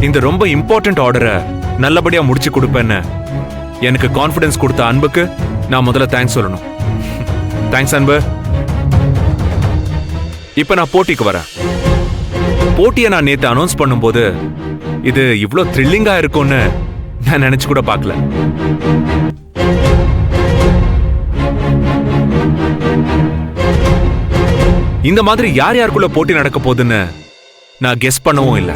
இந்த ரொம்ப இம்பார்ட்டன்ட் ஆர்டரை நல்லபடியா முடிச்சு கொடுப்பேன்னு எனக்கு கான்ஃபிடன்ஸ் கொடுத்த அன்புக்கு நான் முதல்ல தேங்க்ஸ் சொல்லணும். தேங்க்ஸ் அன்பு. இப்ப நான் போட்டிக்கு வரேன். போட்டியை நான் நேத்து அனௌன்ஸ் பண்ணும்போது இது இவ்ளோ த்ரில்லிங்கா இருக்கும்னு நான் நினைச்சு கூட பார்க்கல. இந்த மாதிரி யார் யாருக்குள்ள போட்டி நடக்க போகுதுன்னு நான் கெஸ் பண்ணவும் இல்லை.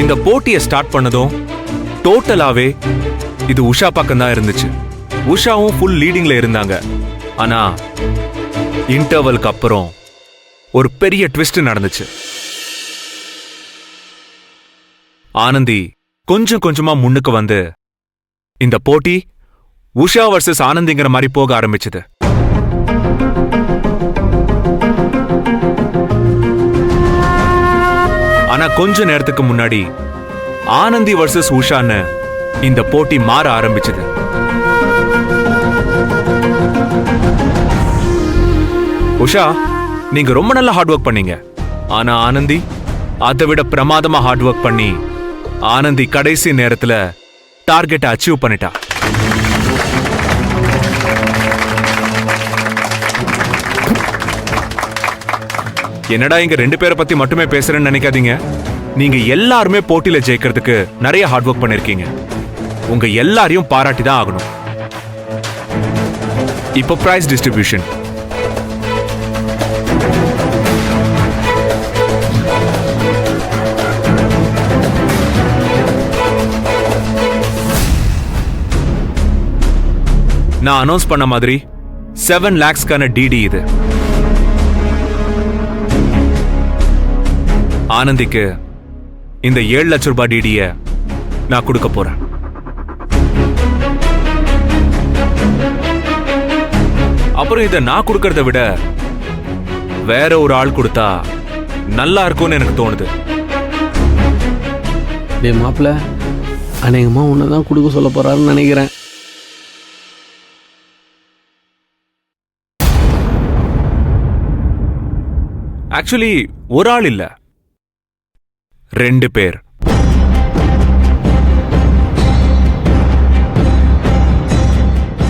இந்த போட்டியை ஸ்டார்ட் பண்ணதும் டோட்டலாவே இது உஷா பக்கம் தான் இருந்துச்சு. உஷாவும் ஃபுல் லீடிங்ல இருந்தாங்க. ஆனா இன்டர்வலுக்கு அப்புறம் ஒரு பெரிய ட்விஸ்ட் நடந்துச்சு. ஆனந்தி கொஞ்சம் கொஞ்சமா முன்னுக்கு வந்து இந்த போட்டி உஷா வர்சஸ் ஆனந்திங்கிற மாதிரி போக ஆரம்பிச்சது. ஆனா கொஞ்ச நேரத்துக்கு முன்னாடி ஆனந்தி வர்சஸ் உஷான்னு இந்த போட்டி மாற ஆரம்பிச்சது. உஷா, நீங்க ரொம்ப நல்லா ஹார்ட் ஒர்க் பண்ணீங்க. ஆனா ஆனந்தி அதை விட பிரமாதமா ஹார்ட் ஒர்க் பண்ணி ஆனந்தி கடைசி நேரத்துல டார்கெட்டை அச்சீவ் பண்ணிட்டா. என்னடா இங்க 2 பேரை பத்தி மட்டுமே பேசுறேன்னு நினைக்காதீங்க. நீங்க எல்லாருமே போட்டியில ஜெயிக்கிறதுக்கு நிறைய ஹார்ட் ஒர்க் பண்ணிருக்கீங்க. உங்க எல்லாரையும் பாராட்டி தான் ஆகணும். இப்போ பிரைஸ் டிஸ்ட்ரிபியூஷன். நான் அனௌன்ஸ் பண்ண மாதிரி 7 lakhsக்கான டிடி இது. ஆனந்திக்கு இந்த 7 லட்சம் ரூபாய் டிடிய நான் கொடுக்க போறேன். அப்புறம் இதை நான் கொடுக்கறத விட வேற ஒரு ஆள் கொடுத்தா நல்லா இருக்கும்னு எனக்கு தோணுது. டேய் மாப்பிள்ள, அநேகமா உன்னதான் கொடுக்க சொல்ல போறாருன்னு நினைக்கிறேன். ஆக்சுவலி ஒரு ஆள் இல்ல, 2 பேர்.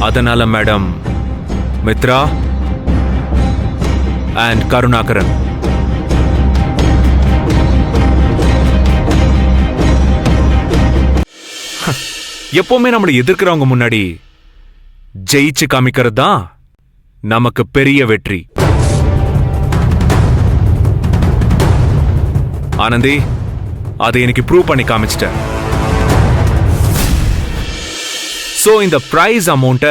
அதனால மேடம் மித்ரா அண்ட் கருணாகரன், எப்பவுமே நம்மளை எதிர்க்கிறவங்க முன்னாடி ஜெயிச்சு காமிக்கிறது தான் நமக்கு பெரிய வெற்றி. ஆனந்தி, அதை எனக்கு ப்ரூவ் பண்ணி காமிச்சிட்ட. சோ இந்த பிரைஸ் அமௌண்ட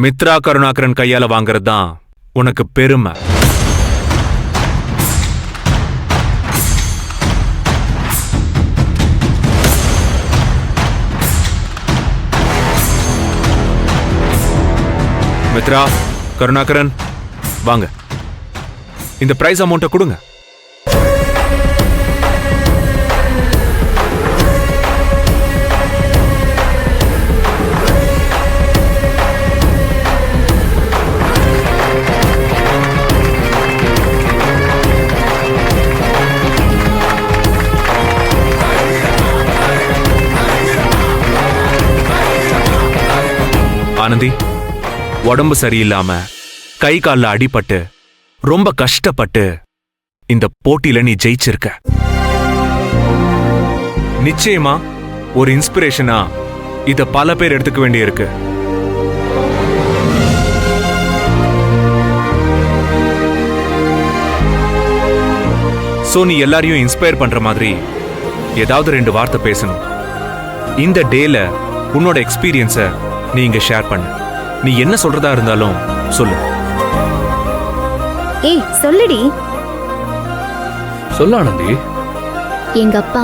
மித்ரா கருணாகரன் கையால வாங்குறது தான் உனக்கு பெருமை. மித்ரா கருணாகரன் வாங்க, இந்த பிரைஸ் அமௌண்ட கொடுங்க. ஆனந்தி, உடம்பு சரியில்லாம கை கால்ல அடிபட்டு ரொம்ப கஷ்டப்பட்டு இந்த போட்டியில நீ ஜெயிச்சிருக்க. நிச்சயமா ஒரு இன்ஸ்பிரேஷனா இத பல பேர் எடுத்துக்க வேண்டியிருக்கு. சோ நீ எல்லாரையும் இன்ஸ்பயர் பண்ற மாதிரி ஏதாவது 2 வார்த்தை பேசணும். இந்த டேல உன்னோட எக்ஸ்பீரியன்ஸ நீ இங்க ஷேர் பண்ணு. நீ என்ன சொல்றதா இருந்தாலும் சொல்லு. ஏய் சொல்லுடி. சொல்ல ஆனந்தி. எங்க அப்பா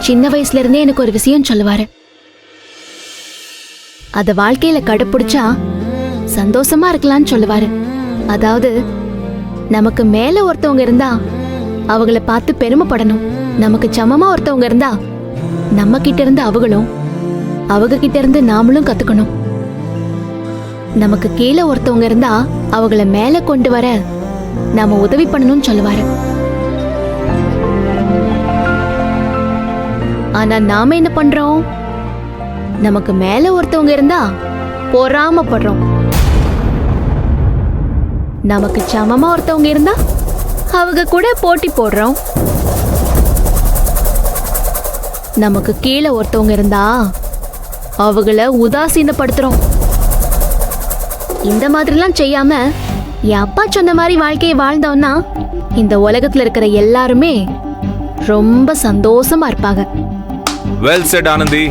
சின்ன வயசுல இருந்தே எனக்கு ஒரு விஷயம் சொல்லுவாரு. அத வாழ்க்கையில கடைப்பிடிச்சா சந்தோஷமா இருக்கலாம்னு சொல்லுவாரு. அதாவது நமக்கு மேல ஒருத்தவங்க இருந்தா அவங்கள பார்த்து பெருமைப்படணும். நமக்கு சமமா ஒருத்தவங்க இருந்தா நம்ம கிட்ட இருந்து அவங்களும் அவங்க கிட்ட இருந்து நாமளும் கத்துக்கணும். நமக்கு கீழே ஒருத்தவங்க இருந்தா அவங்கள மேல கொண்டு வர நாம உதவி பண்ணணும்னு சொல்லுவாரு. ஆனா நாம என்ன பண்றோம்? நமக்கு மேல ஒருத்தவங்க இருந்தா பொறாமப்படுறோம். நமக்கு சமமா ஒருத்தவங்க இருந்தா அவங்க கூட போட்டி போடுறோம். நமக்கு கீழே ஒருத்தவங்க இருந்தா அவங்கள உதாசீனப்படுத்துறோம். இந்த மாதிரிலாம் செய்யாம என் அப்பா சொன்ன மாதிரி வாழ்க்கையை வாழ்ந்தோம்னா இந்த உலகத்துல இருக்கிற எல்லாருமே ரொம்ப சந்தோஷமா இருப்பாங்க. Well said Anandhi.